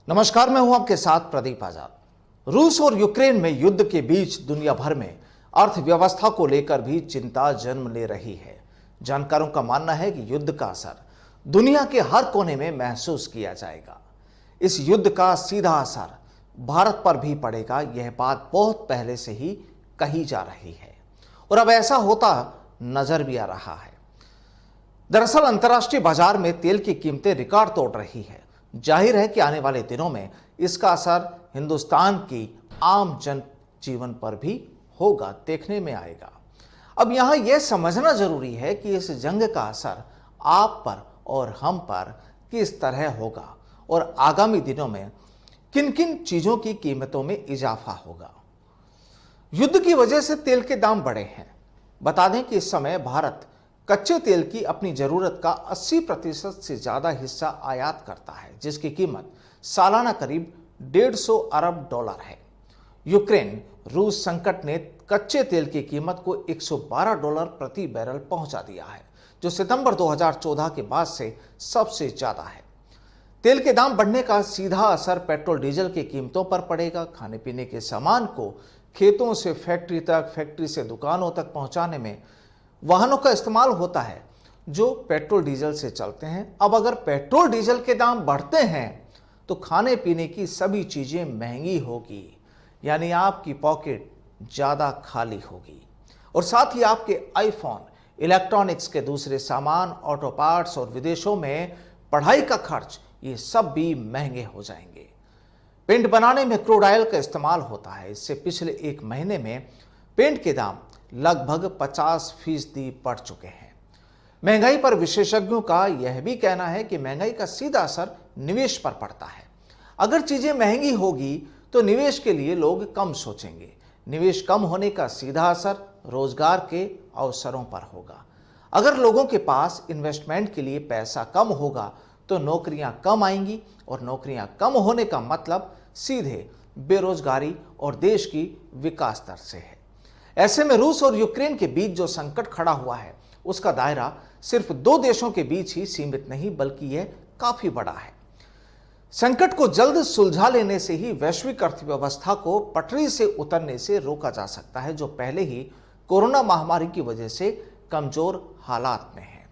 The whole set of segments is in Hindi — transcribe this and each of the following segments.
नमस्कार, मैं हूं आपके साथ प्रदीप आजाद। रूस और यूक्रेन में युद्ध के बीच दुनिया भर में अर्थव्यवस्था को लेकर भी चिंता जन्म ले रही है। जानकारों का मानना है कि युद्ध का असर दुनिया के हर कोने में महसूस किया जाएगा। इस युद्ध का सीधा असर भारत पर भी पड़ेगा, यह बात बहुत पहले से ही कही जा रही है और अब ऐसा होता नजर भी आ रहा है। दरअसल अंतर्राष्ट्रीय बाजार में तेल की कीमतें रिकॉर्ड तोड़ रही है। जाहिर है कि आने वाले दिनों में इसका असर हिंदुस्तान की आम जन जीवन पर भी होगा, देखने में आएगा। अब यहां यह समझना जरूरी है कि इस जंग का असर आप पर और हम पर किस तरह होगा और आगामी दिनों में किन किन चीजों की कीमतों में इजाफा होगा। युद्ध की वजह से तेल के दाम बढ़े हैं। बता दें कि इस समय भारत कच्चे तेल की अपनी जरूरत का 80% से ज्यादा हिस्सा आयात करता है, जिसकी कीमत सालाना करीब $150 अरब है। यूक्रेन रूस संकट ने कच्चे तेल की कीमत को $112 प्रति बैरल पहुंचा दिया है, जो सितंबर 2014 के बाद से सबसे ज्यादा है। तेल के दाम बढ़ने का सीधा असर पेट्रोल डीजल की कीमतों पर पड़ेगा। खाने पीने के सामान को खेतों से फैक्ट्री तक, फैक्ट्री से दुकानों तक पहुंचाने में वाहनों का इस्तेमाल होता है जो पेट्रोल डीजल से चलते हैं। अब अगर पेट्रोल डीजल के दाम बढ़ते हैं तो खाने पीने की सभी चीजें महंगी होगी, यानी आपकी पॉकेट ज्यादा खाली होगी और साथ ही आपके आईफोन, इलेक्ट्रॉनिक्स के दूसरे सामान, ऑटो पार्ट्स और विदेशों में पढ़ाई का खर्च, ये सब भी महंगे हो जाएंगे। पेंट बनाने में क्रूड ऑयल का इस्तेमाल होता है। इससे पिछले एक महीने में पेंट के दाम लगभग 50% बढ़ चुके हैं। महंगाई पर विशेषज्ञों का यह भी कहना है कि महंगाई का सीधा असर निवेश पर पड़ता है। अगर चीजें महंगी होगी तो निवेश के लिए लोग कम सोचेंगे। निवेश कम होने का सीधा असर रोजगार के अवसरों पर होगा। अगर लोगों के पास इन्वेस्टमेंट के लिए पैसा कम होगा तो नौकरियां कम आएंगी और नौकरियां कम होने का मतलब सीधे बेरोजगारी और देश की विकास दर से है। ऐसे में रूस और यूक्रेन के बीच जो संकट खड़ा हुआ है उसका दायरा सिर्फ दो देशों के बीच ही सीमित नहीं, बल्कि यह काफी बड़ा है। संकट को जल्द सुलझा लेने से ही वैश्विक अर्थव्यवस्था को पटरी से उतरने से रोका जा सकता है, जो पहले ही कोरोना महामारी की वजह से कमजोर हालात में है।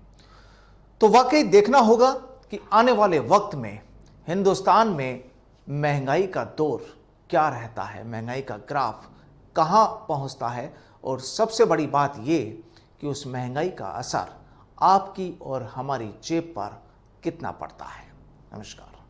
तो वाकई देखना होगा कि आने वाले वक्त में हिंदुस्तान में महंगाई का दौर क्या रहता है, महंगाई का ग्राफ कहां पहुंचता है और सबसे बड़ी बात यह कि उस महंगाई का असर आपकी और हमारी जेब पर कितना पड़ता है। नमस्कार।